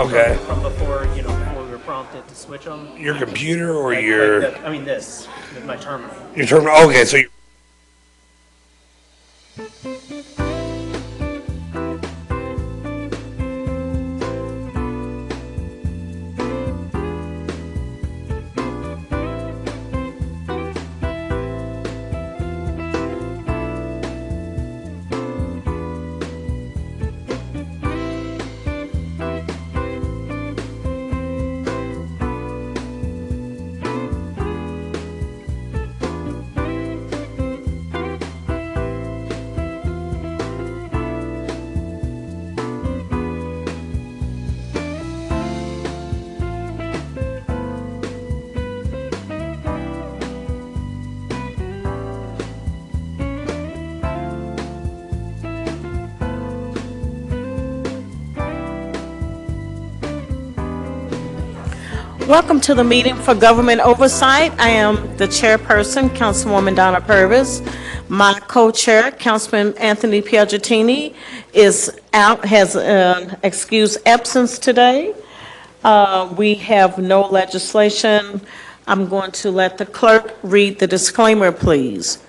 Okay. From before, before we were prompted to switch them. Your computer or this, my terminal. your terminal? Okay, so Welcome to the meeting for Government Oversight. I am the chairperson, Councilwoman Donna Purvis. My co-chair, Councilman Anthony Piagentini, is out, has an excused absence today. We have no legislation. I'm going to let the clerk read the disclaimer, please.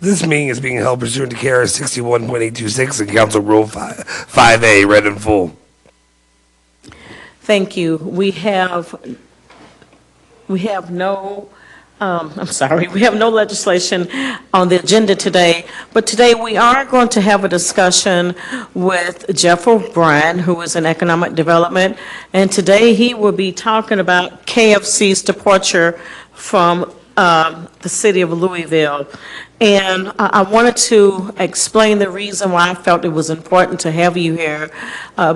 this meeting is being held pursuant to KRS 61.826 and Council Rule 5A, read in full. Thank you. We have no, we have no legislation on the agenda today, but today we are going to have a discussion with Jeff O'Brien, who is in Economic Development, and today he will be talking about KFC's departure from the city of Louisville. And I wanted to explain the reason why I felt it was important to have you here.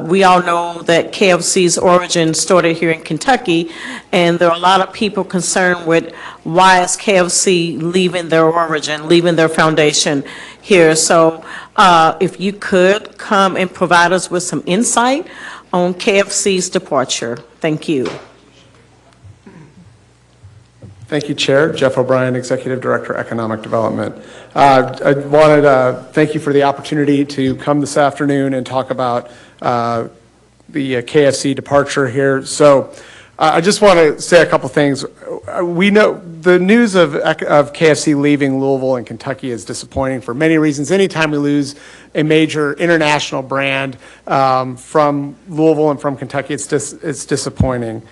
We all know that KFC's origin started here in Kentucky, and there are a lot of people concerned with why is KFC leaving their origin, leaving their foundation here. So if you could come and provide us with some insight on KFC's departure. Thank you. Thank you, Chair. Jeff O'Brien, Executive Director, Economic Development. I wanted to thank you for the opportunity to come this afternoon and talk about the KFC departure here. So I just want to say a couple things. We know the news of KFC leaving Louisville and Kentucky is disappointing for many reasons. Anytime we lose a major international brand from Louisville and from Kentucky, it's disappointing.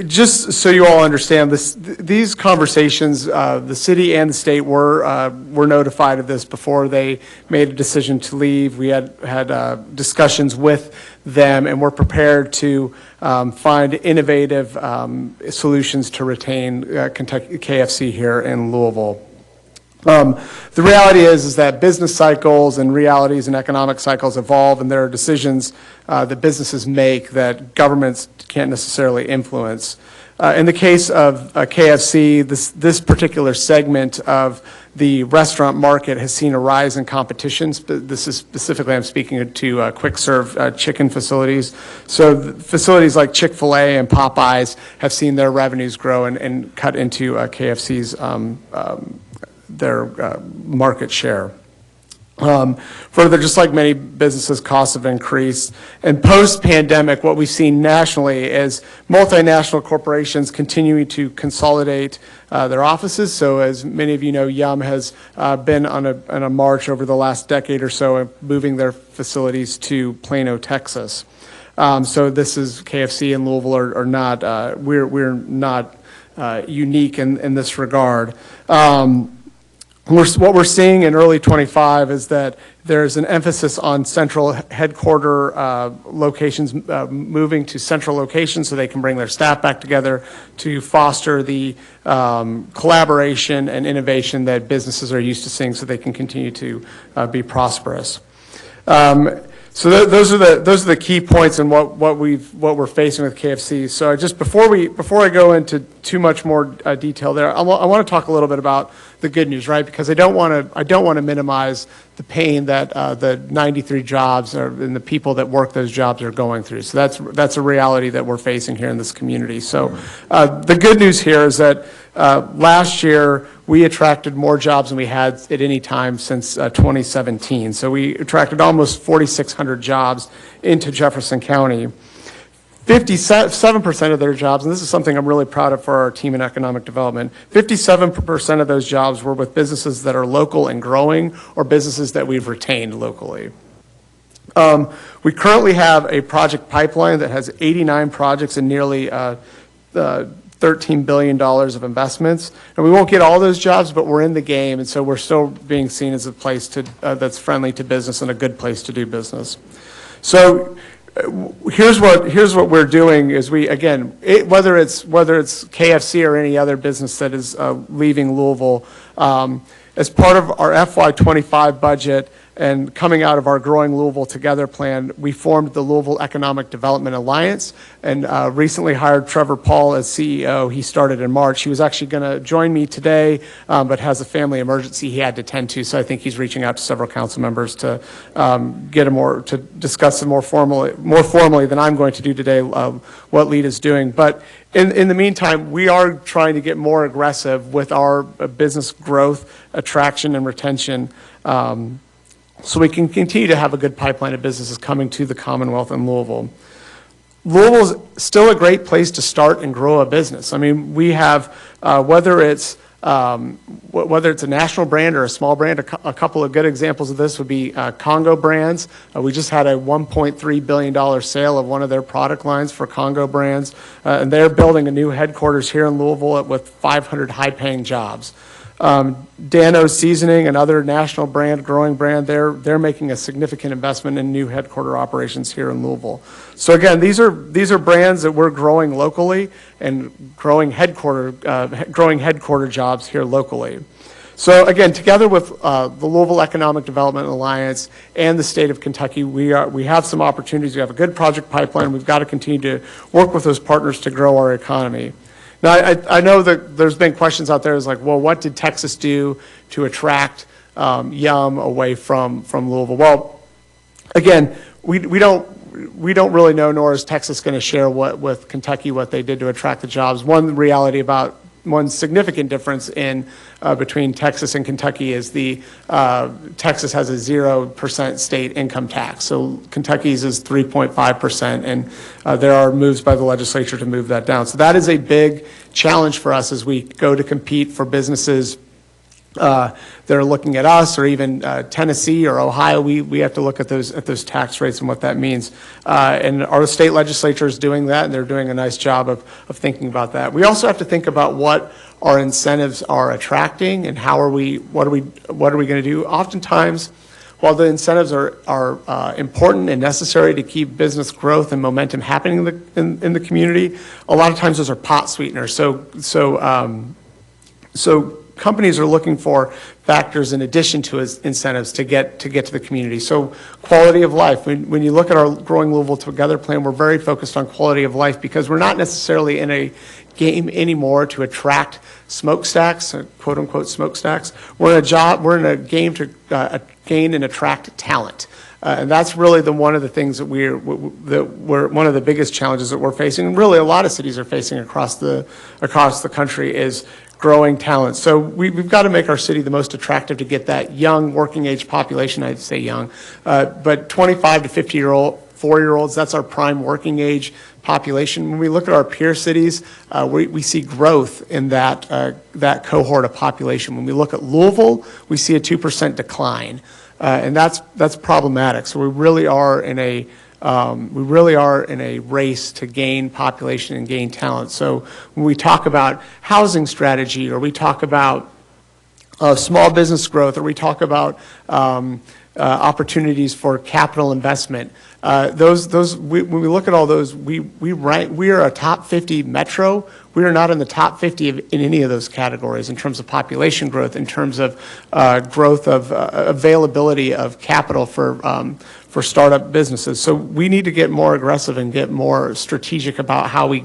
Just so you all understand, these conversations, the city and the state were notified of this before they made a decision to leave. We had discussions with them, and we're prepared to find innovative solutions to retain Kentucky KFC here in Louisville. The reality is that business cycles and realities and economic cycles evolve, and there are decisions that businesses make that governments can't necessarily influence. In the case of KFC, this particular segment of the restaurant market has seen a rise in competition. This is specifically, I'm speaking to quick serve chicken facilities. So facilities like Chick-fil-A and Popeyes have seen their revenues grow and cut into KFC's their market share. Further, just like many businesses, costs have increased. And post-pandemic, what we've seen nationally is multinational corporations continuing to consolidate their offices. So as many of you know, Yum has been on a march over the last decade or so, moving their facilities to Plano, Texas. So this is KFC and Louisville are not, we're not unique in this regard. What we're seeing in early 25 is that there's an emphasis on central headquarter locations, moving to central locations so they can bring their staff back together to foster the collaboration and innovation that businesses are used to seeing so they can continue to be prosperous. So those are the key points in what we're facing with KFC. So just before I go into too much more detail there, I want to talk a little bit about the good news, right? Because I don't want to minimize the pain that the 93 jobs and the people that work those jobs are going through. So that's a reality that we're facing here in this community. So the good news here is that last year we attracted more jobs than we had at any time since 2017. So we attracted almost 4,600 jobs into Jefferson County. 57% of their jobs, and this is something I'm really proud of for our team in economic development, 57% of those jobs were with businesses that are local and growing or businesses that we've retained locally. We currently have a project pipeline that has 89 projects and nearly $13 billion of investments. And we won't get all those jobs, but we're in the game, and so we're still being seen as a place to, that's friendly to business and a good place to do business. So here's what we're doing is whether it's KFC or any other business that is leaving Louisville, as part of our FY25 budget and coming out of our Growing Louisville Together plan, we formed the Louisville Economic Development Alliance and recently hired Trevor Paul as CEO. He started in March. He was actually going to join me today, but has a family emergency he had to tend to, so I think he's reaching out to several council members to to discuss it more formally than I'm going to do today what LEAD is doing. But in the meantime, we are trying to get more aggressive with our business growth, attraction, and retention, so we can continue to have a good pipeline of businesses coming to the Commonwealth in Louisville. Louisville is still a great place to start and grow a business. I mean, we have, whether it's a national brand or a small brand, a couple of good examples of this would be Congo Brands. We just had a $1.3 billion sale of one of their product lines for Congo Brands, and they're building a new headquarters here in Louisville with 500 high-paying jobs. Dano's Seasoning, another national brand, growing brand, they're making a significant investment in new headquarter operations here in Louisville. So again, these are brands that we're growing locally and growing headquarter jobs here locally. So again, together with the Louisville Economic Development Alliance and the state of Kentucky, we have some opportunities. We have a good project pipeline. We've got to continue to work with those partners to grow our economy. Now, I know that there's been questions out there is like, well, what did Texas do to attract Yum away from Louisville? Well, again, we don't really know, nor is Texas going to share with Kentucky what they did to attract the jobs. One significant difference between Texas and Kentucky is Texas has a 0% state income tax. So Kentucky's is 3.5%, and there are moves by the legislature to move that down. So that is a big challenge for us as we go to compete for businesses that are looking at us, or even Tennessee or Ohio. We have to look at those tax rates and what that means. And our state legislature is doing that, and they're doing a nice job of thinking about that. We also have to think about what our incentives are attracting and what are we going to do. Oftentimes, while the incentives are important and necessary to keep business growth and momentum happening in the community, a lot of times those are pot sweeteners. So companies are looking for factors in addition to incentives to get to the community. So quality of life. When you look at our Growing Louisville Together plan, we're very focused on quality of life because we're not necessarily in a game anymore to attract smokestacks, quote unquote smokestacks. We're in a game to gain and attract talent. And that's really one of the things that we're one of the biggest challenges that we're facing, and really a lot of cities are facing across the country, is growing talent. So we've got to make our city the most attractive to get that young working age population. I'd say young, but 25 to 54-year-olds, that's our prime working age population. When we look at our peer cities, we see growth in that cohort of population. When we look at Louisville, we see a 2% decline, and that's problematic. So we really are in a race to gain population and gain talent. So when we talk about housing strategy, or we talk about small business growth, or we talk about opportunities for capital investment, when we look at all those, we are a top 50 metro. We are not in the top 50 in any of those categories in terms of population growth, in terms of growth of availability of capital for startup businesses. So we need to get more aggressive and get more strategic about how we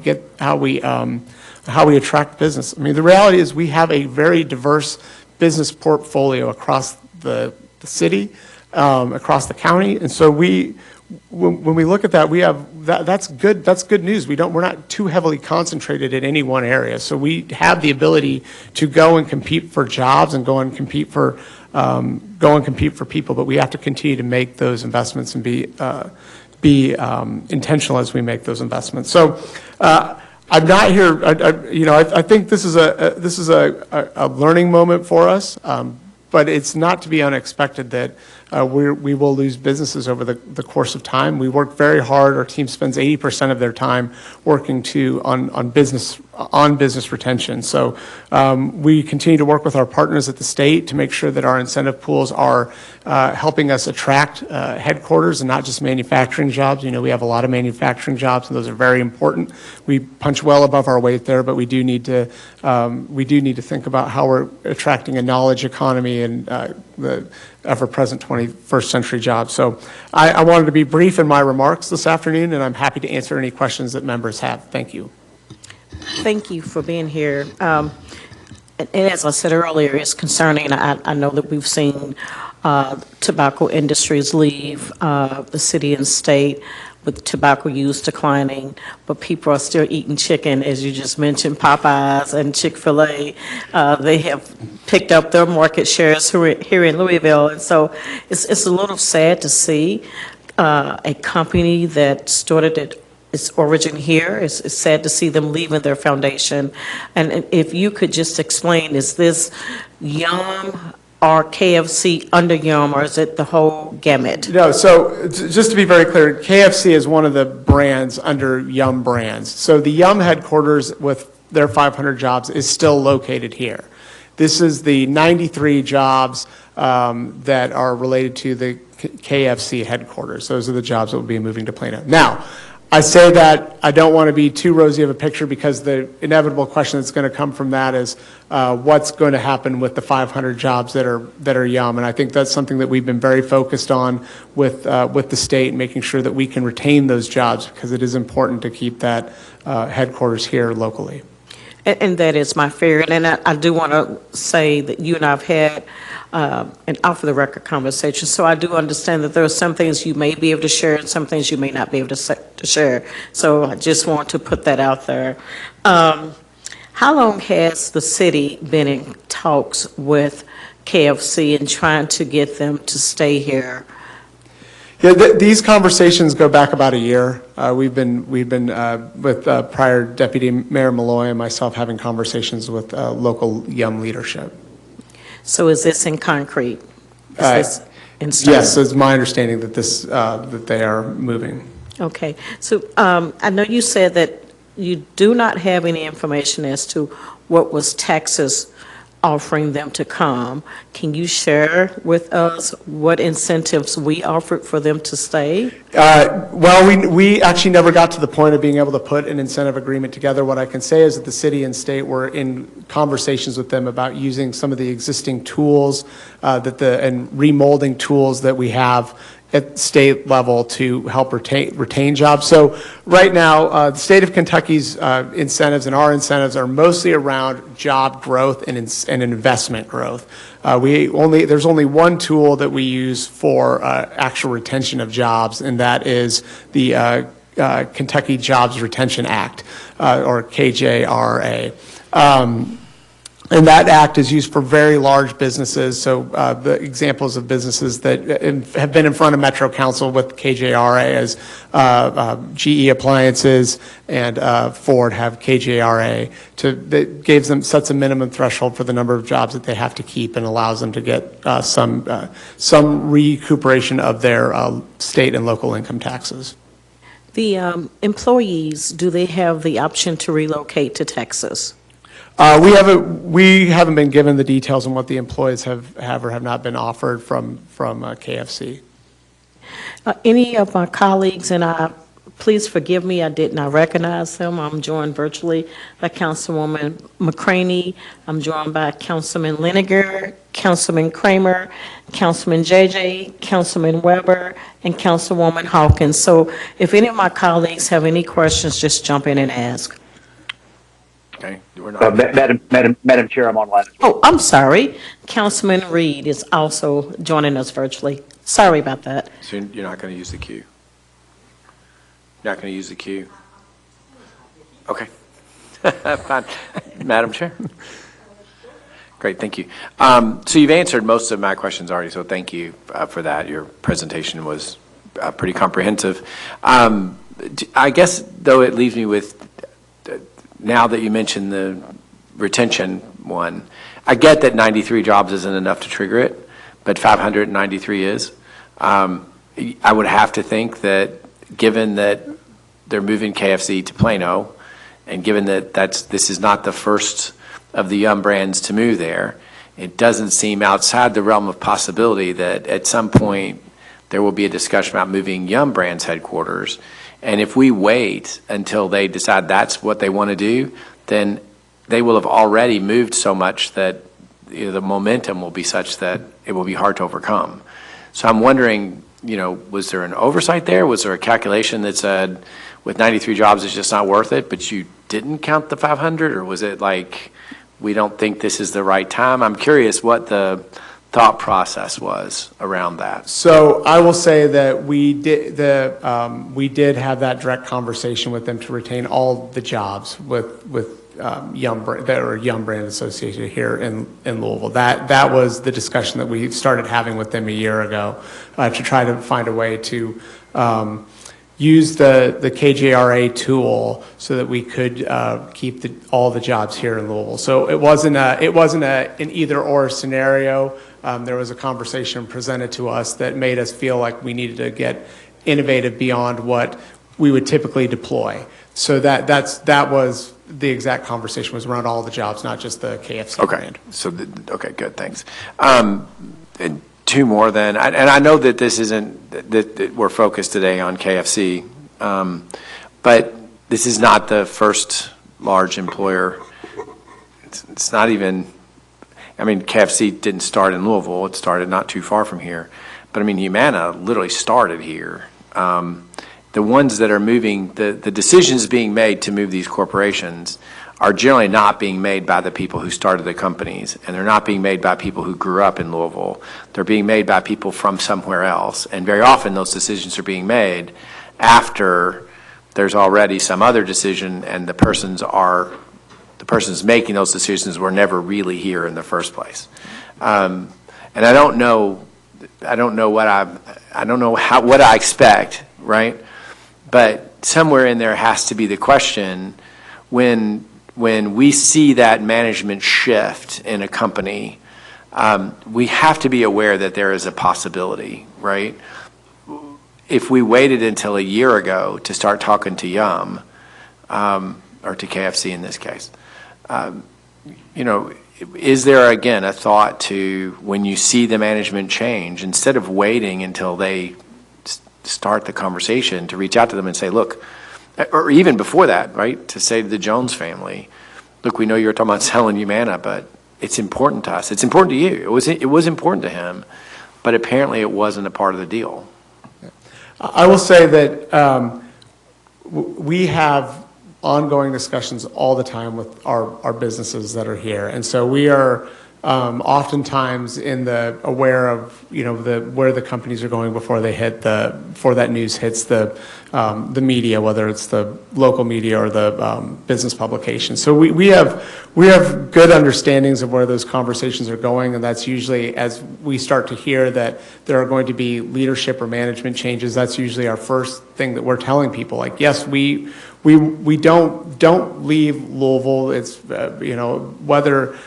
attract business. I mean, the reality is we have a very diverse business portfolio across the city, across the county, and so when we look at that, we have that's good. That's good news. We're not too heavily concentrated in any one area, so we have the ability to go and compete for jobs and go and compete for people. But we have to continue to make those investments and be intentional as we make those investments. So I'm not here, I think this is a learning moment for us, but it's not to be unexpected that we will lose businesses over the course of time. We work very hard. Our team spends 80% of their time working on business retention. So we continue to work with our partners at the state to make sure that our incentive pools are helping us attract headquarters and not just manufacturing jobs. We have a lot of manufacturing jobs, and those are very important. We punch well above our weight there, but we do need to think about how we're attracting a knowledge economy and the ever-present 21st century jobs. So I wanted to be brief in my remarks this afternoon, and I'm happy to answer any questions that members have. Thank you. Thank you for being here. And as I said earlier, it's concerning. I know that we've seen tobacco industries leave the city and state with tobacco use declining, but people are still eating chicken, as you just mentioned, Popeyes and Chick-fil-A. They have picked up their market shares here in Louisville, and so it's a little sad to see a company that started its origin here. It's sad to see them leaving their foundation. And if you could just explain, is this Yum or KFC under Yum, or is it the whole gamut? No, so just to be very clear, KFC is one of the brands under Yum Brands. So the Yum headquarters with their 500 jobs is still located here. This is the 93 jobs that are related to the KFC headquarters. Those are the jobs that will be moving to Plano. Now, I say that I don't want to be too rosy of a picture, because the inevitable question that's going to come from that is what's going to happen with the 500 jobs that are Yum, and I think that's something that we've been very focused on with the state, making sure that we can retain those jobs, because it is important to keep that headquarters here locally. And that is my fear. And I do want to say that you and I have had an off-the-record conversation, so I do understand that there are some things you may be able to share and some things you may not be able to share. So I just want to put that out there. How long has the city been in talks with KFC and trying to get them to stay here? Yeah, these conversations go back about a year. We've been with prior Deputy Mayor Malloy and myself having conversations with local Yum leadership. So is this in concrete? Is this in stone? Yes, it's my understanding that that they are moving. Okay. So I know you said that you do not have any information as to what was Texas offering them to come. Can you share with us what incentives we offered for them to stay? Well, we actually never got to the point of being able to put an incentive agreement together. What I can say is that the city and state were in conversations with them about using some of the existing tools and remolding tools that we have at state level to help retain jobs. So right now, the state of Kentucky's incentives and our incentives are mostly around job growth and investment growth. There's only one tool that we use for actual retention of jobs, and that is the Kentucky Jobs Retention Act, or KJRA. And that act is used for very large businesses. So the examples of businesses that have been in front of Metro Council with KJRA as GE Appliances and Ford have KJRA that sets a minimum threshold for the number of jobs that they have to keep and allows them to get some recuperation of their state and local income taxes. The employees, do they have the option to relocate to Texas? We haven't been given the details on what the employees have or have not been offered from KFC. Any of my colleagues, and please forgive me, I did not recognize them. I'm joined virtually by Councilwoman McCraney. I'm joined by Councilman Liniger, Councilman Kramer, Councilman JJ, Councilman Weber, and Councilwoman Hawkins. So if any of my colleagues have any questions, just jump in and ask. Okay. Madam Chair, I'm online as well. Oh, I'm sorry. Councilman Reed is also joining us virtually. Sorry about that. So you're not going to use the queue? You're not going to use the queue? Okay. Fine. Madam Chair? Great, thank you. So you've answered most of my questions already, so thank you for that. Your presentation was pretty comprehensive. I guess, though, it leaves me with, now that you mentioned the retention one, I get that 93 jobs isn't enough to trigger it, but 593 is. I would have to think that, given that they're moving KFC to Plano, and given that this is not the first of the Yum brands to move there, it doesn't seem outside the realm of possibility that at some point there will be a discussion about moving Yum Brands headquarters. And if we wait until they decide that's what they want to do, then they will have already moved so much that the momentum will be such that it will be hard to overcome. So I'm wondering, was there an oversight there? Was there a calculation that said, with 93 jobs, it's just not worth it, but you didn't count the 500? Or was it like, we don't think this is the right time? I'm curious what the thought process was around that. So I will say that we did have that direct conversation with them to retain all the jobs with Yum Brand associated here in Louisville. That was the discussion that we started having with them a year ago to try to find a way to use the KJRA tool so that we could keep all the jobs here in Louisville. So it wasn't an either or scenario. There was a conversation presented to us that made us feel like we needed to get innovative beyond what we would typically deploy. So that was the exact conversation, was around all the jobs, not just the KFC brand. So, okay, good, thanks. And two more then, and I know that this isn't, that we're focused today on KFC, but this is not the first large employer. It's not even, KFC didn't start in Louisville. It started not too far from here. But Humana literally started here. The ones that are moving, the decisions being made to move these corporations are generally not being made by the people who started the companies, and they're not being made by people who grew up in Louisville. They're being made by people from somewhere else, and very often those decisions are being made after there's already some other decision, and the persons making those decisions were never really here in the first place. And I don't know what I expect, right? But somewhere in there has to be the question, when we see that management shift in a company, we have to be aware that there is a possibility, right? If we waited until a year ago to start talking to Yum, or to KFC in this case, is there, again, a thought to, when you see the management change, instead of waiting until they start the conversation, to reach out to them and say, look, or even before that, right, to say to the Jones family, look, we know you're talking about selling Humana, but it's important to us. It's important to you. It was important to him, but apparently it wasn't a part of the deal. I will say that we have ongoing discussions all the time with our businesses that are here, and so we are oftentimes aware of where the companies are going before that news hits the media, whether it's the local media or the business publications. So we have good understandings of where those conversations are going, and that's usually, as we start to hear that there are going to be leadership or management changes, that's usually our first thing that we're telling people. Like, yes, we don't leave Louisville. It's whether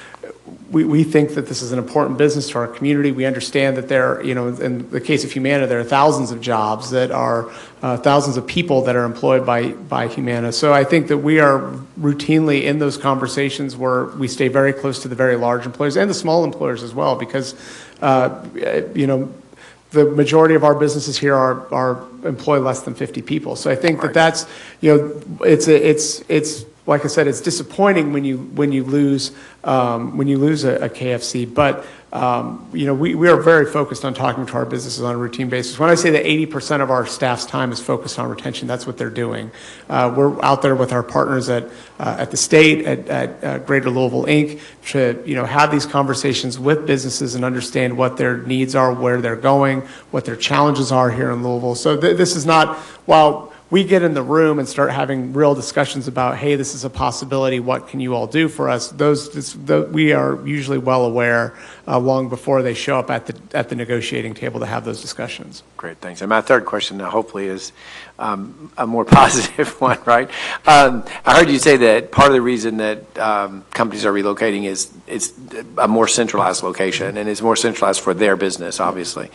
we think that this is an important business to our community. We understand that there, in the case of Humana, there are thousands of jobs that are thousands of people that are employed by Humana. So I think that we are routinely in those conversations where we stay very close to the very large employers and the small employers as well, because the majority of our businesses here are employ less than 50 people. So I think that's it's like I said, it's disappointing when you lose a KFC, but we are very focused on talking to our businesses on a routine basis. When I say that 80% of our staff's time is focused on retention, that's what they're doing. We're out there with our partners at the state, at Greater Louisville Inc., to have these conversations with businesses and understand what their needs are, where they're going, what their challenges are here in Louisville. So this is not, while we get in the room and start having real discussions about, hey, this is a possibility, what can you all do for us? We are usually well aware long before they show up at the negotiating table to have those discussions. Great, thanks. And my third question now hopefully is a more positive one, right? I heard you say that part of the reason that companies are relocating is it's a more centralized location, and it's more centralized for their business, obviously.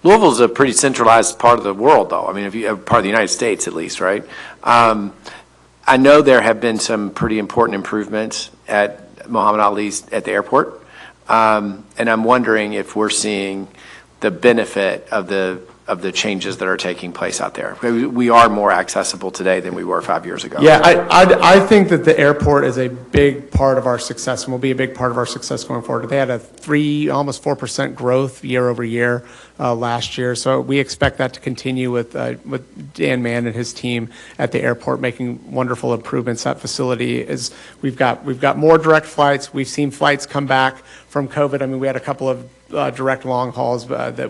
Louisville's a pretty centralized part of the world, though. I mean, part of the United States, at least, right? I know there have been some pretty important improvements at Muhammad Ali's at the airport, and I'm wondering if we're seeing the benefit of the changes that are taking place out there. We are more accessible today than we were 5 years ago. Yeah, I think that the airport is a big part of our success and will be a big part of our success going forward. They had a almost 4% growth year over year last year, so we expect that to continue with Dan Mann and his team at the airport making wonderful improvements. That facility is we've got more direct flights. We've seen flights come back from COVID. I mean, we had a couple of direct long hauls that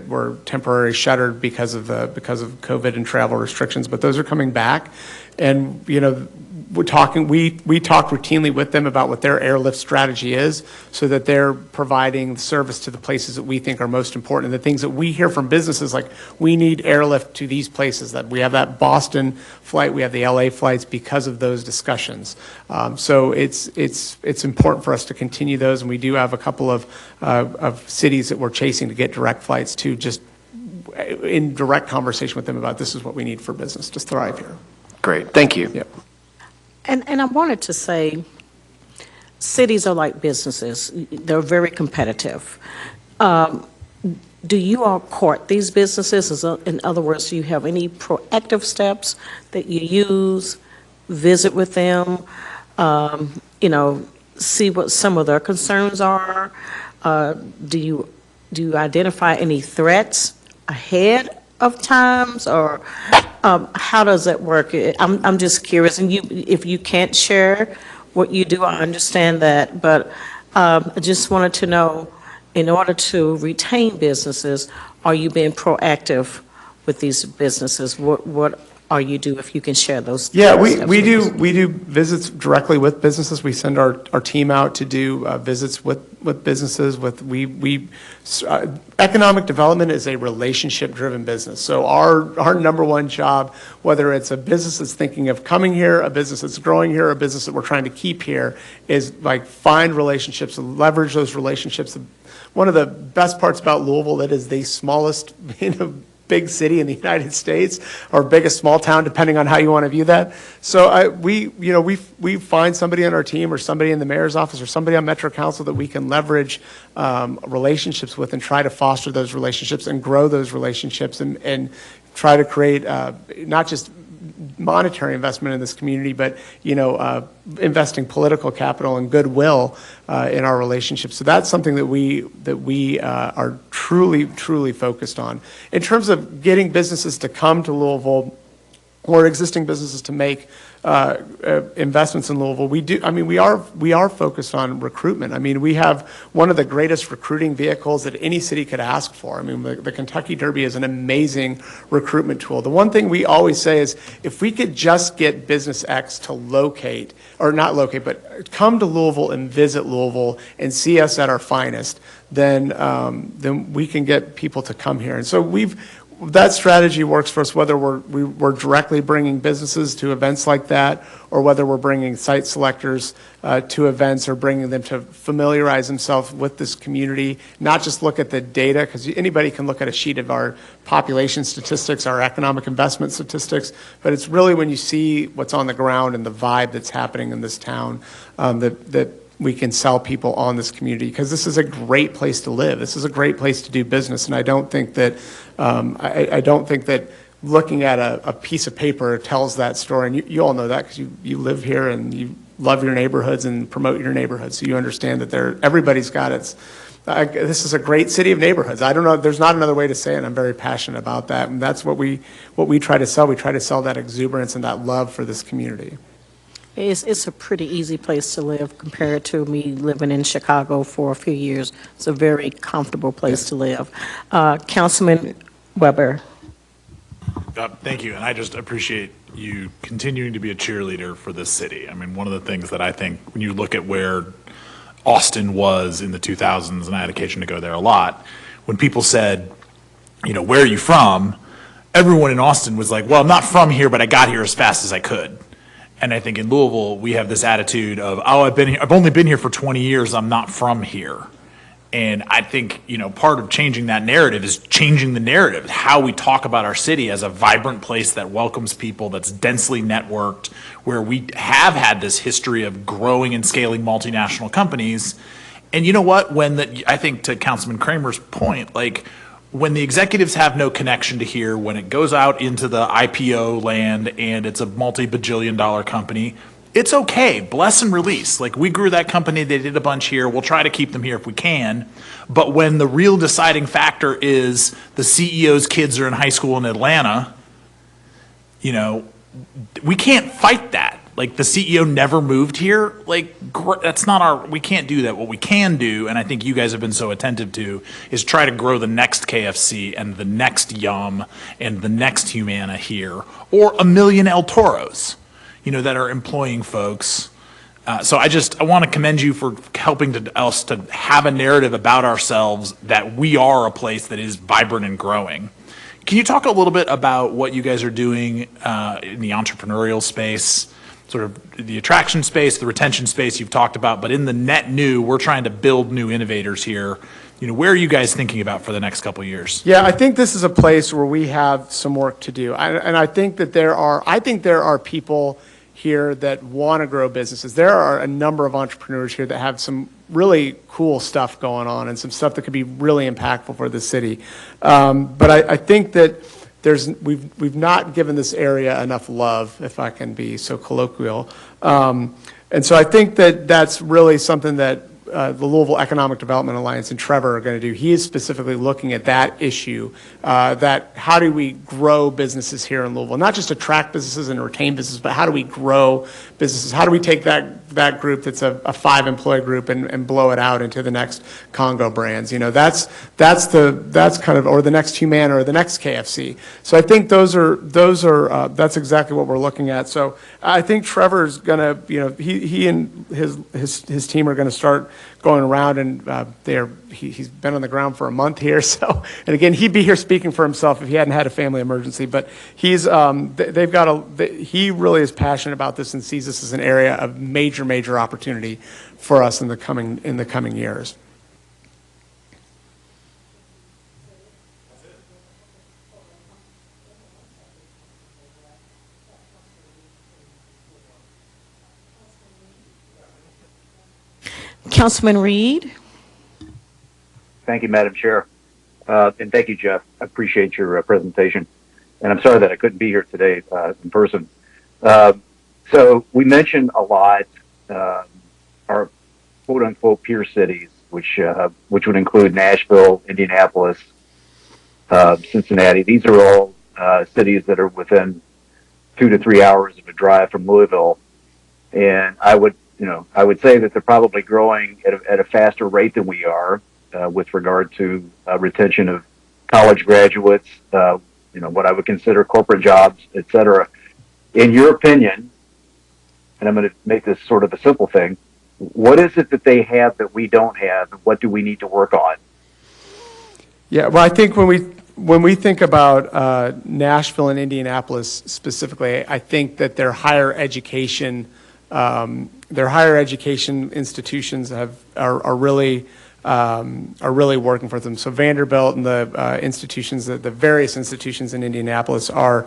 were temporarily shuttered because of COVID and travel restrictions, but those are coming back. And we talk routinely with them about what their airlift strategy is, so that they're providing service to the places that we think are most important. And the things that we hear from businesses, like we need airlift to these places, that we have that Boston flight, we have the LA flights because of those discussions. So it's important for us to continue those, and we do have a couple of cities that we're chasing to get direct flights to, just in direct conversation with them about this is what we need for business to thrive here. Great, thank you. Yep. And I wanted to say, cities are like businesses. They're very competitive. Do you all court these businesses? In other words, do you have any proactive steps that you use, visit with them, see what some of their concerns are? Do you identify any threats ahead of times, or how does that work? I'm just curious, and if you can't share what you do, I understand that, but I just wanted to know, in order to retain businesses, are you being proactive with these businesses? What are you do, if you can share those? Yeah, we do visits directly with businesses. We send our team out to do visits with businesses. Economic development is a relationship-driven business. So our number one job, whether it's a business that's thinking of coming here, a business that's growing here, a business that we're trying to keep here, is like find relationships and leverage those relationships. One of the best parts about Louisville, it is the smallest big city in the United States, or biggest small town, depending on how you want to view that. So we find somebody on our team, or somebody in the mayor's office, or somebody on Metro Council that we can leverage relationships with, and try to foster those relationships and grow those relationships, and try to create not just monetary investment in this community, but investing political capital and goodwill in our relationships. So that's something that we are truly focused on. In terms of getting businesses to come to Louisville, or existing businesses to make investments in Louisville, we are focused on recruitment. I mean, we have one of the greatest recruiting vehicles that any city could ask for. I mean, the Kentucky Derby is an amazing recruitment tool. The one thing we always say is, if we could just get business X to but come to Louisville and visit Louisville and see us at our finest, then we can get people to come here. And so that strategy works for us, whether we're directly bringing businesses to events like that, or whether we're bringing site selectors to events, or bringing them to familiarize themselves with this community, not just look at the data, because anybody can look at a sheet of our population statistics, our economic investment statistics, but it's really when you see what's on the ground and the vibe that's happening in this town that we can sell people on this community, because this is a great place to live. This is a great place to do business, and I don't think that looking at a piece of paper tells that story. And you all know that, because you live here and you love your neighborhoods and promote your neighborhoods, so you understand that everybody's got its. This is a great city of neighborhoods. I don't know. There's not another way to say it. I'm very passionate about that, and that's what we try to sell. We try to sell that exuberance and that love for this community. It's a pretty easy place to live compared to me living in Chicago for a few years. It's a very comfortable place to live. Councilman Weber. Thank you, and I just appreciate you continuing to be a cheerleader for this city. I mean, one of the things that I think when you look at where Austin was in the 2000s, and I had occasion to go there a lot, when people said, where are you from? Everyone in Austin was like, well, I'm not from here, but I got here as fast as I could. And I think in Louisville, we have this attitude of, I've only been here for 20 years, I'm not from here. And I think, part of changing that narrative is changing the narrative, how we talk about our city as a vibrant place that welcomes people, that's densely networked, where we have had this history of growing and scaling multinational companies. And you know what? I think to Councilman Kramer's point, when the executives have no connection to here, when it goes out into the IPO land and it's a multi-bajillion-dollar company, it's okay. Bless and release. We grew that company. They did a bunch here. We'll try to keep them here if we can. But when the real deciding factor is the CEO's kids are in high school in Atlanta, we can't fight that. The CEO never moved here. That's not we can't do that. What we can do, and I think you guys have been so attentive to, is try to grow the next KFC and the next Yum and the next Humana here, or a million El Toros, that are employing folks. So I want to commend you for helping us to have a narrative about ourselves that we are a place that is vibrant and growing. Can you talk a little bit about what you guys are doing in the entrepreneurial space, sort of the attraction space, the retention space you've talked about, but in the net new, we're trying to build new innovators here. Where are you guys thinking about for the next couple of years? Yeah, I think this is a place where we have some work to do. And I think that there are people here that want to grow businesses. There are a number of entrepreneurs here that have some really cool stuff going on and some stuff that could be really impactful for the city. But I think that we've not given this area enough love, if I can be so colloquial. And so I think that that's really something that the Louisville Economic Development Alliance and Trevor are going to do. He is specifically looking at that issue, that how do we grow businesses here in Louisville? Not just attract businesses and retain businesses, but how do we grow businesses? How do we take that group that's a 5-employee group and blow it out into the next Congo brands? That's kind of, or the next Humana or the next KFC. So I think that's exactly what we're looking at. So I think Trevor's going to, he and his team are going to start going around, and he's been on the ground for a month here. So, and again, he'd be here speaking for himself if he hadn't had a family emergency. But he really is passionate about this and sees this as an area of major opportunity for us in the coming years. Councilman Reed. Thank you, Madam Chair. And thank you, Jeff. I appreciate your presentation. And I'm sorry that I couldn't be here today in person. So we mentioned a lot our quote-unquote peer cities, which would include Nashville, Indianapolis, Cincinnati. These are all cities that are within 2 to 3 hours of a drive from Louisville. And I would say that they're probably growing at a faster rate than we are with regard to retention of college graduates, what I would consider corporate jobs, et cetera. In your opinion, and I'm going to make this sort of a simple thing, what is it that they have that we don't have, and what do we need to work on? Yeah, well, I think when we think about Nashville and Indianapolis specifically, I think that their higher education institutions are really working for them. So Vanderbilt and the institutions, the various institutions in Indianapolis are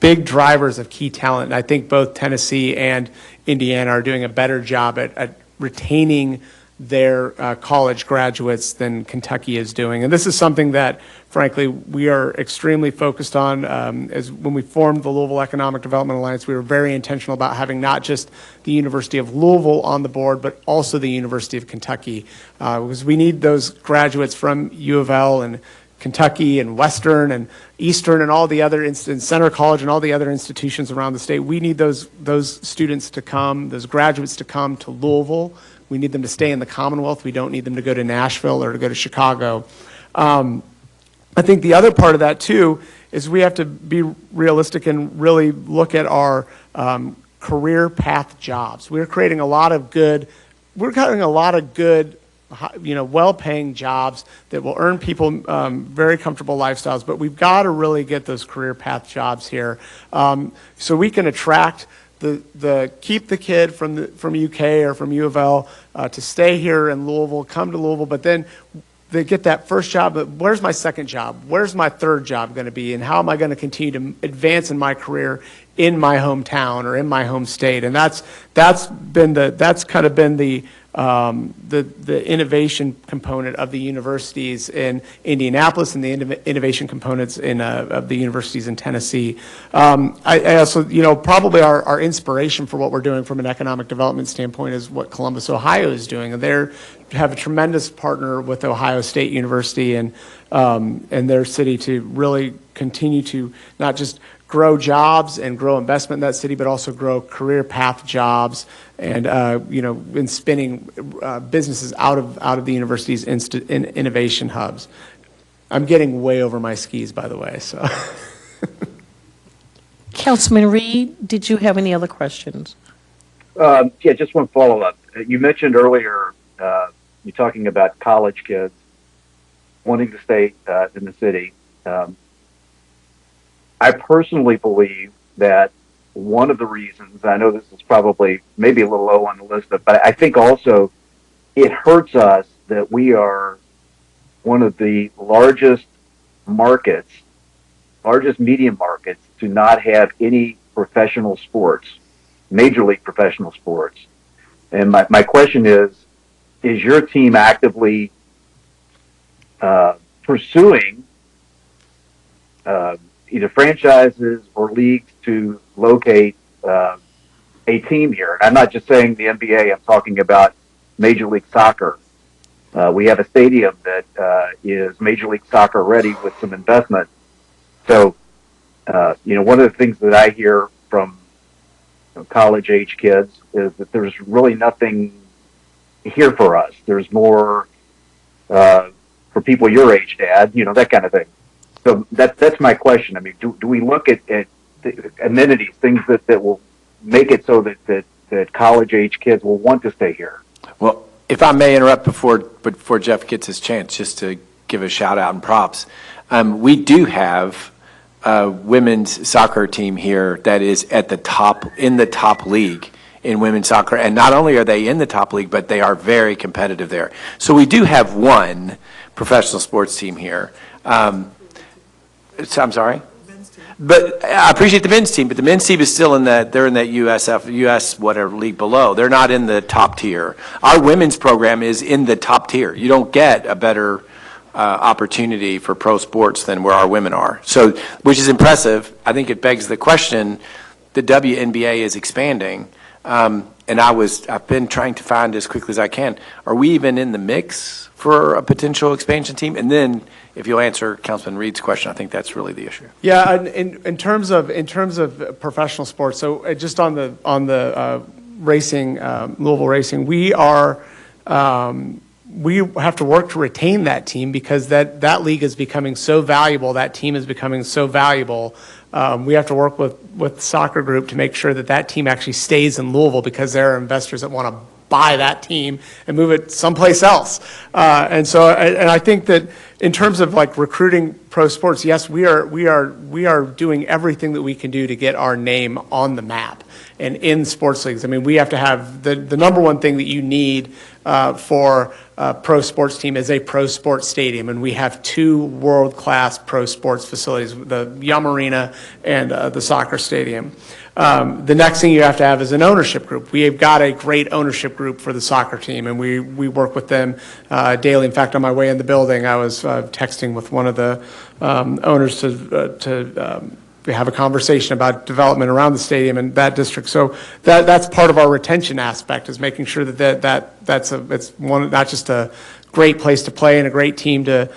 big drivers of key talent. And I think both Tennessee and Indiana are doing a better job at retaining their college graduates than Kentucky is doing. And this is something that, frankly, we are extremely focused on. As when we formed the Louisville Economic Development Alliance, we were very intentional about having not just the University of Louisville on the board, but also the University of Kentucky, because we need those graduates from U of L and Kentucky and Western and Eastern and all the other and Center College and all the other institutions around the state. We need those students to come, those graduates to come to Louisville. We need them to stay in the Commonwealth. We don't need them to go to Nashville or to go to Chicago. I think the other part of that too is we have to be realistic and really look at our career path jobs. We're creating a lot of good, well-paying jobs that will earn people very comfortable lifestyles, but we've got to really get those career path jobs here so we can attract keep the kid from UK or from U of L to stay here in Louisville, come to Louisville, but then they get that first job, but where's my second job? Where's my third job going to be? And how am I going to continue to advance in my career in my hometown or in my home state? And that's kind of been the innovation component of the universities in Indianapolis and the innovation components of the universities in Tennessee. I also, probably our inspiration for what we're doing from an economic development standpoint is what Columbus, Ohio is doing. And they have a tremendous partner with Ohio State University and their city to really continue to not just grow jobs and grow investment in that city, but also grow career path jobs and in spinning businesses out of the university's in innovation hubs. I'm getting way over my skis, by the way. So, Councilman Reed, did you have any other questions? Yeah, just one follow-up. You mentioned earlier, you're talking about college kids wanting to stay in the city. I personally believe that one of the reasons, I know this is probably maybe a little low on the list, but I think also it hurts us that we are one of the largest medium markets to not have any professional sports, major league professional sports. And my question is your team actively pursuing either franchises or leagues to locate a team here? And I'm not just saying the NBA, I'm talking about Major League Soccer. We have a stadium that is Major League Soccer ready with some investment. So, one of the things that I hear from college-age kids is that there's really nothing here for us. There's more for people your age, Dad, that kind of thing. So that's my question. I mean, do we look at the amenities, things that will make it so that college-age kids will want to stay here? Well, if I may interrupt before Jeff gets his chance, just to give a shout out and props, we do have a women's soccer team here that is in the top league in women's soccer, and not only are they in the top league, but they are very competitive there. So we do have one professional sports team here. I'm sorry? But I appreciate the men's team, but the men's team is still they're in that US whatever league below. They're not in the top tier. Our women's program is in the top tier. You don't get a better opportunity for pro sports than where our women are. So, which is impressive. I think it begs the question, the WNBA is expanding. And I've been trying to find as quickly as I can, are we even in the mix for a potential expansion team? And then if you'll answer Councilman Reed's question, I think that's really the issue. Yeah, in terms of professional sports, so just on the racing, Louisville racing, we have to work to retain that team because that league is becoming so valuable, that team is becoming so valuable. We have to work with the soccer group to make sure that team actually stays in Louisville because there are investors that want to buy that team and move it someplace else. And I think that in terms of like recruiting pro sports, yes, we are doing everything that we can do to get our name on the map and in sports leagues. I mean, we have to have the number one thing that you need for a pro sports team is a pro sports stadium, and we have two world-class pro sports facilities, the Yum Arena and the soccer stadium. The next thing you have to have is an ownership group. We have got a great ownership group for the soccer team, and we work with them daily. In fact, on my way in the building, I was texting with one of the owners to have a conversation about development around the stadium and that district. So that's part of our retention aspect, is making sure it's not just a great place to play and a great team to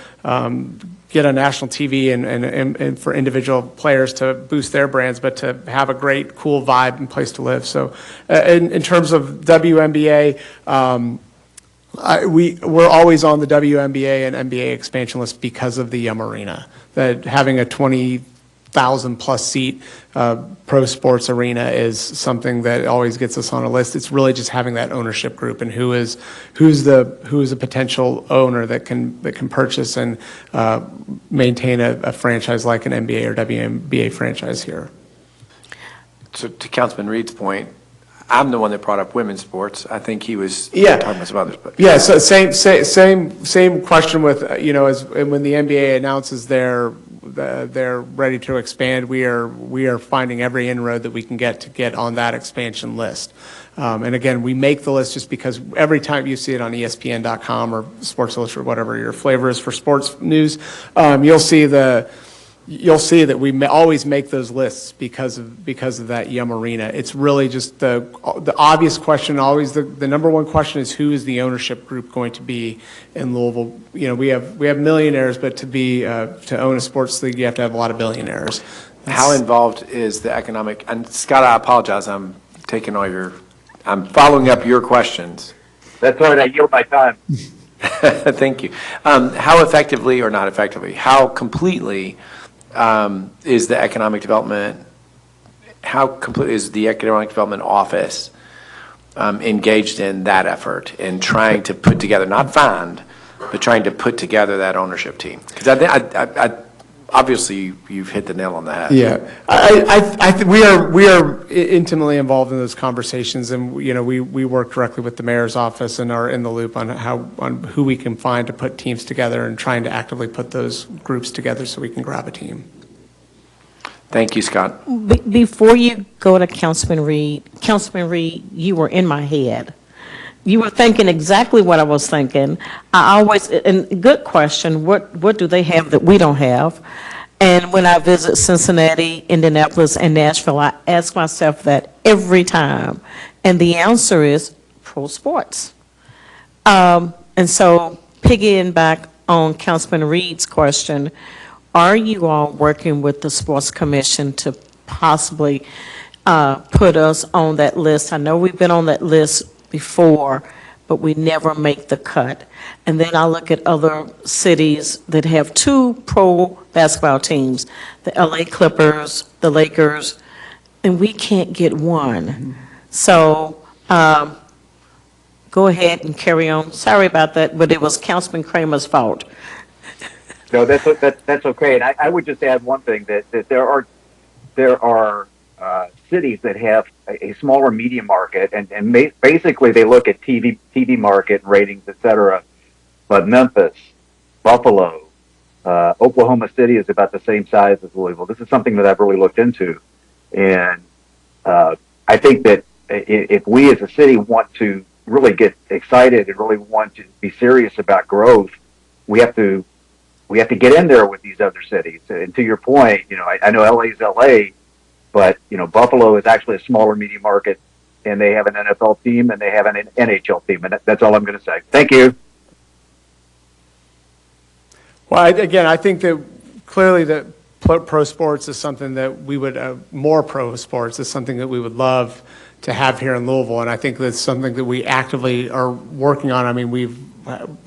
get on national TV and for individual players to boost their brands, but to have a great, cool vibe and place to live. So in terms of WNBA, We're always on the WNBA and NBA expansion list because of the Yum Arena. That having a 20,000 plus seat pro sports arena is something that always gets us on a list. It's really just having that ownership group and who is a potential owner that can purchase and maintain a franchise like an NBA or WNBA franchise here. So to Councilman Reed's point, I'm the one that brought up women's sports. I think he was talking about some others. But yeah, so same question with as when the NBA announces they're ready to expand, we are finding every inroad that we can get on that expansion list. And again, we make the list just because every time you see it on ESPN.com or Sports Illustrated, whatever your flavor is for sports news, you'll see that we always make those lists because of that Yum Arena. It's really just the obvious question. Always the number one question is who is the ownership group going to be in Louisville? We have millionaires, but to own a sports league, you have to have a lot of billionaires. how involved is the economic? And Scott, I apologize. I'm following up your questions. That's all right. I yield my time. Thank you. How effectively or not effectively? How completely? Is the economic development, how completely is the economic development office engaged in that effort in trying to put together, not find, but trying to put together that ownership team? Because I obviously you've hit the nail on the head. Yeah, I think we are intimately involved in those conversations, and we work directly with the mayor's office and are in the loop on who we can find to put teams together and trying to actively put those groups together so we can grab a team. Thank you, Scott. Before you go to Councilman Reed, you were in my head. You were thinking exactly what I was thinking. And good question, what do they have that we don't have? And when I visit Cincinnati, Indianapolis, and Nashville, I ask myself that every time. And the answer is pro sports. And so piggying back on Councilman Reed's question, are you all working with the Sports Commission to possibly put us on that list? I know we've been on that list before, but we never make the cut. And then I look at other cities that have two pro basketball teams, the LA Clippers, the Lakers, and we can't get one. So go ahead and carry on. Sorry about that, but it was Councilman Kramer's fault. No, that's okay. And I would just add one thing, that there are cities that have a smaller media market, and basically they look at TV market ratings, et cetera. But Memphis, Buffalo, Oklahoma City is about the same size as Louisville. This is something that I've really looked into, and I think that if we as a city want to really get excited and really want to be serious about growth, we have to get in there with these other cities. And to your point, I know LA is LA, but Buffalo is actually a smaller media market, and they have an NFL team and they have an NHL team, and that's all I'm going to say. Thank you. Well, I think that clearly that pro sports is something that we would more pro sports is something that we would love to have here in Louisville, and I think that's something that we actively are working on. I mean, we've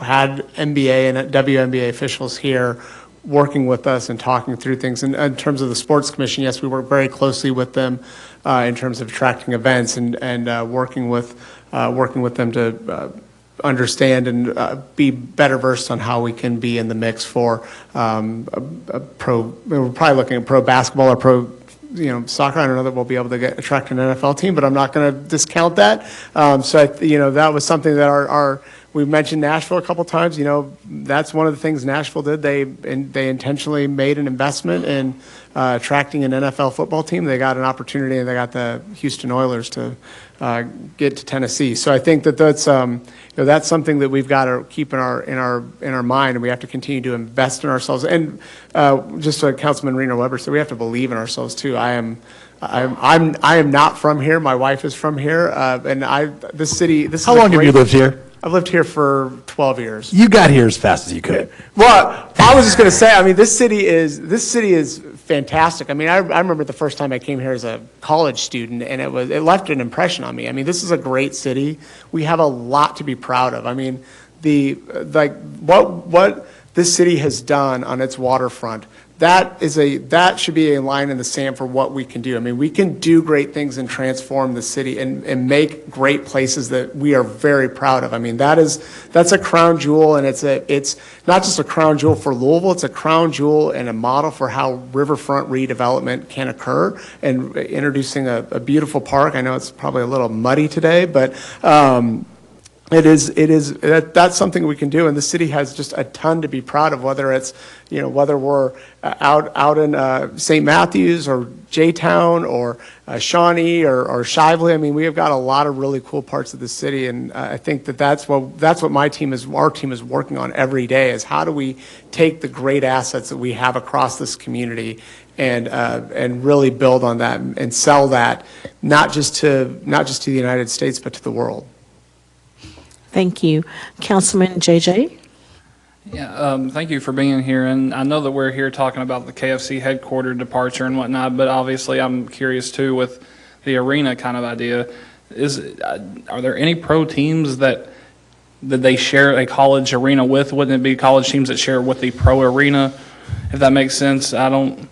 had NBA and WNBA officials here working with us and talking through things. And in terms of the Sports Commission, yes, we work very closely with them in terms of attracting events and working with them to understand and be better versed on how we can be in the mix for a pro. We're probably looking at pro basketball or pro soccer. I don't know that we'll be able to attract an NFL team, but I'm not going to discount that. So that was something that we mentioned Nashville a couple times. That's one of the things Nashville did. They intentionally made an investment in attracting an NFL football team. They got an opportunity, and they got the Houston Oilers to get to Tennessee. So I think that's something that we've got to keep in our mind, and we have to continue to invest in ourselves. And just like Councilman Reno Weber said, we have to believe in ourselves too. I am not from here. My wife is from here, and this city. How long have you lived here? I've lived here for 12 years. You got here as fast as you could. Well, I was just going to say, I mean, this city is fantastic. I mean, I remember the first time I came here as a college student, and it left an impression on me. I mean, this is a great city. We have a lot to be proud of. I mean, what this city has done on its waterfront, that should be a line in the sand for what we can do. I mean, we can do great things and transform the city and make great places that we are very proud of. I mean, that's a crown jewel, and it's not just a crown jewel for Louisville, it's a crown jewel and a model for how riverfront redevelopment can occur, and introducing a beautiful park. I know it's probably a little muddy today, but that's something we can do, and the city has just a ton to be proud of, whether we're out in St. Matthews or J-Town or Shawnee or Shively. I mean, we have got a lot of really cool parts of the city, and I think that's what our team is working on every day, is how do we take the great assets that we have across this community and really build on that and sell that, not just to the United States, but to the world. Thank you. Councilman JJ? Yeah, thank you for being here. And I know that we're here talking about the KFC headquarter departure and whatnot, but obviously I'm curious too with the arena kind of idea. Are there any pro teams that they share a college arena with? Wouldn't it be college teams that share with the pro arena, if that makes sense? I don't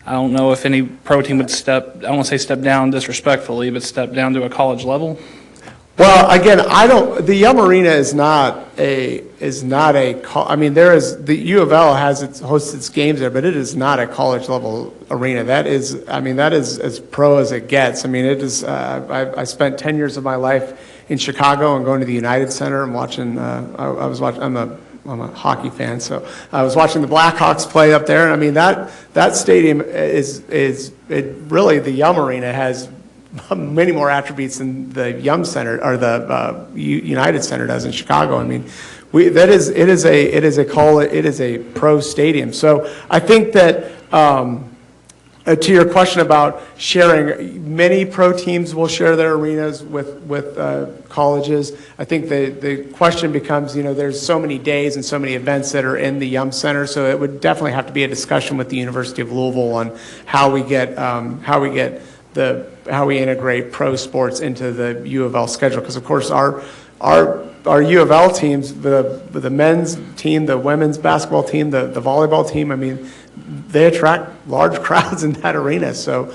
know if any pro team would I don't want to say step down disrespectfully, but step down to a college level. Well, again, the Yum Arena is not a, I mean, the U of L hosts its games there, but it is not a college level arena. That is as pro as it gets. I mean, it is, I spent 10 years of my life in Chicago and going to the United Center and watching, I'm a hockey fan, so I was watching the Blackhawks play up there. And I mean, that stadium really, the Yum Arena has many more attributes than the Yum Center or the United Center does in Chicago. I mean, it is a pro stadium. So I think that to your question about sharing, many pro teams will share their arenas with colleges. I think the question becomes, there's so many days and so many events that are in the Yum Center, so it would definitely have to be a discussion with the University of Louisville on how we integrate pro sports into the U of L schedule, because of course our U of L teams, the men's team, the women's basketball team, the volleyball team, I mean, they attract large crowds in that arena. So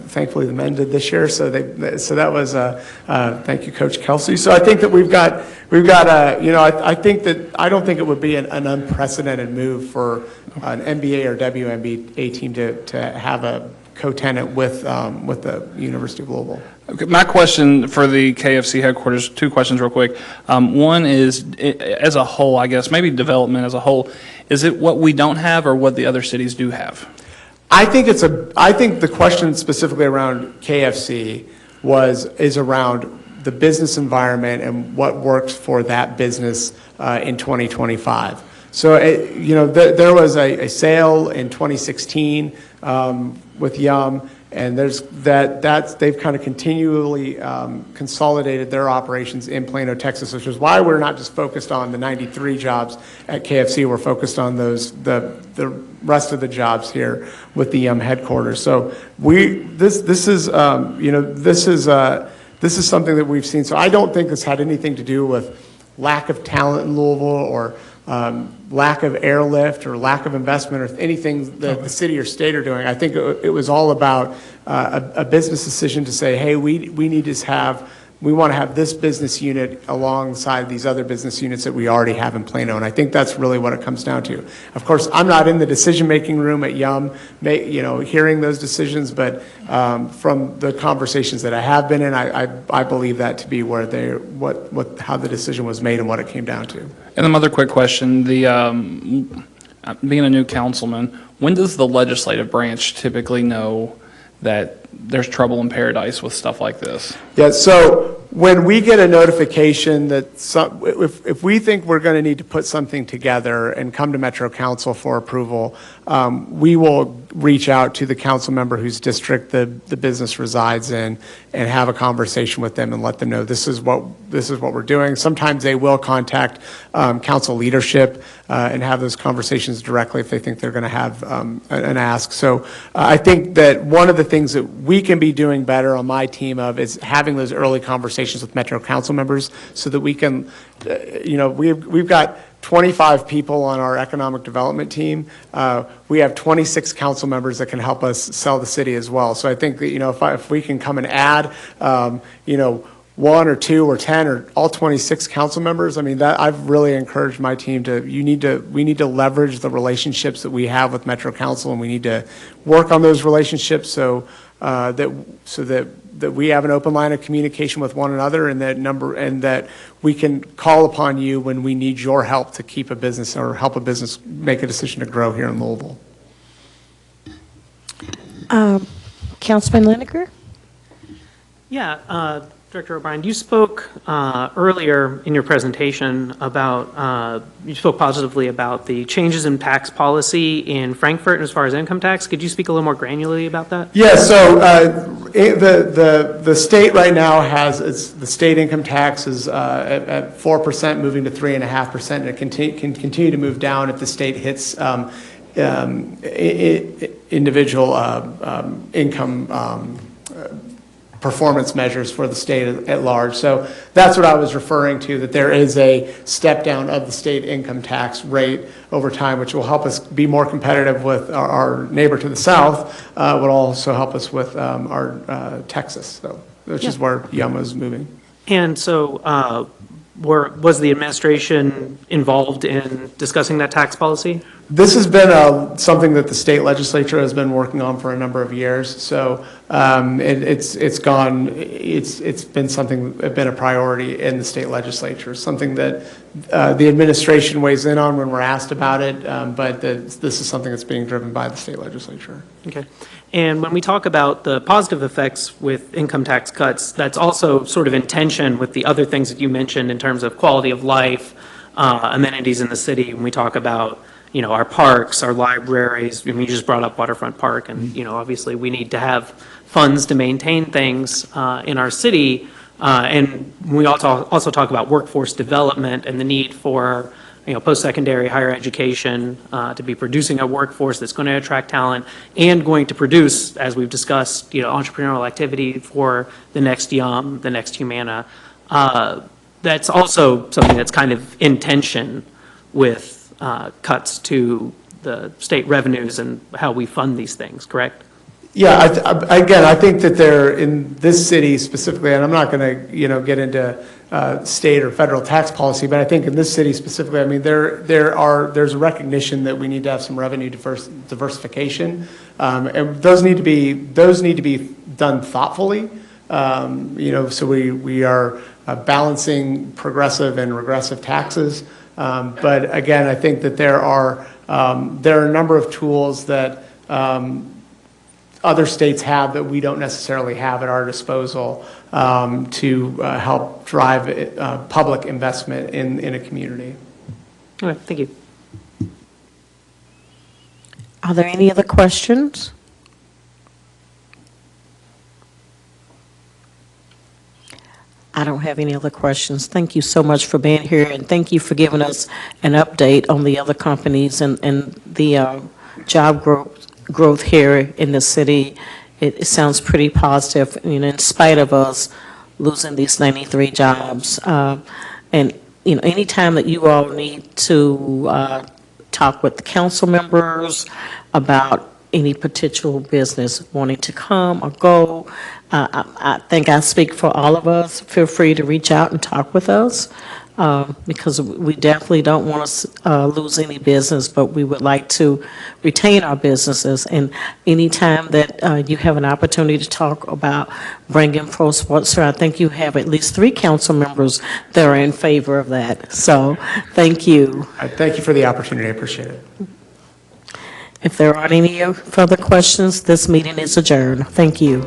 thankfully the men did this year. So that was thank you, Coach Kelsey. So I think that we've got I don't think it would be an unprecedented move for an NBA or WNBA team to have a co-tenant with the University of Louisville. Okay, my question for the KFC headquarters, two questions real quick. One is, as a whole, I guess, maybe development as a whole, is it what we don't have or what the other cities do have? I think the question specifically around KFC is around the business environment and what works for that business in 2025. So, there was a sale in 2016 with Yum, and they've kind of continually consolidated their operations in Plano, Texas, which is why we're not just focused on the 93 jobs at KFC. We're focused on the rest of the jobs here with the Yum headquarters. So this is something that we've seen. So I don't think this had anything to do with lack of talent in Louisville or lack of airlift or lack of investment or anything that the city or state are doing. I think it was all about a business decision to say, hey, we want to have this business unit alongside these other business units that we already have in Plano, and I think that's really what it comes down to. Of course, I'm not in the decision-making room at Yum, hearing those decisions, but from the conversations that I have been in, I believe that to be where how the decision was made and what it came down to. And another quick question: being a new councilman, when does the legislative branch typically know that there's trouble in paradise with stuff like this? Yeah, so when we get a notification that if we think we're going to need to put something together and come to Metro Council for approval, we will reach out to the council member whose district the business resides in and have a conversation with them and let them know this is what we're doing. Sometimes they will contact council leadership and have those conversations directly if they think they're going to have an ask. So I think that one of the things that we can be doing better on my team of is having those early conversations with Metro Council members so that we can, we've got 25 people on our economic development team. We have 26 council members that can help us sell the city as well. So I think that, if we can come and add, 1 or 2 or 10 or all 26 council members, I mean, that I've really encouraged my team we need to leverage the relationships that we have with Metro Council, and we need to work on those relationships so that we have an open line of communication with one another, and that we can call upon you when we need your help to keep a business or help a business make a decision to grow here in Louisville. Councilman Lineker? Yeah, Director O'Brien, you spoke earlier in your presentation about, you spoke positively about the changes in tax policy in Frankfurt as far as income tax. Could you speak a little more granularly about that? Yeah, so the state right now the state income tax is at 4%, moving to 3.5%, and it can continue to move down if the state hits individual income performance measures for the state at large. So that's what I was referring to, that there is a step down of the state income tax rate over time, which will help us be more competitive with our neighbor to the south, will also help us with our Texas, which is where Yuma is moving. And so was the administration involved in discussing that tax policy? This has been something that the state legislature has been working on for a number of years. So it's been a priority in the state legislature, something that the administration weighs in on when we're asked about it, but this is something that's being driven by the state legislature. Okay. And when we talk about the positive effects with income tax cuts, that's also sort of in tension with the other things that you mentioned in terms of quality of life, amenities in the city. When we talk about our parks, our libraries. I mean, you just brought up Waterfront Park, and, obviously we need to have funds to maintain things in our city. And we also talk about workforce development and the need for, post-secondary higher education to be producing a workforce that's going to attract talent and going to produce, as we've discussed, entrepreneurial activity for the next Yum, the next Humana. That's also something that's kind of in tension with cuts to the state revenues and how we fund these things, correct? Yeah, I think that they're in this city specifically, and I'm not going to, get into state or federal tax policy, but I think in this city specifically, I mean, there's a recognition that we need to have some revenue diversification, and those need to be done thoughtfully. So we are balancing progressive and regressive taxes. But again, I think that there are a number of tools that other states have that we don't necessarily have at our disposal to help drive public investment in a community. All right, thank you. Are there any other questions? I don't have any other questions. Thank you so much for being here, and thank you for giving us an update on the other companies and the job growth here in the city. It sounds pretty positive, in spite of us losing these 93 jobs. And, anytime that you all need to talk with the council members about any potential business wanting to come or go, I think I speak for all of us. Feel free to reach out and talk with us because we definitely don't want to lose any business, but we would like to retain our businesses. And anytime that you have an opportunity to talk about bringing pro sports, I think you have at least 3 council members that are in favor of that. So thank you. Thank you for the opportunity. I appreciate it. If there aren't any further questions, this meeting is adjourned. Thank you.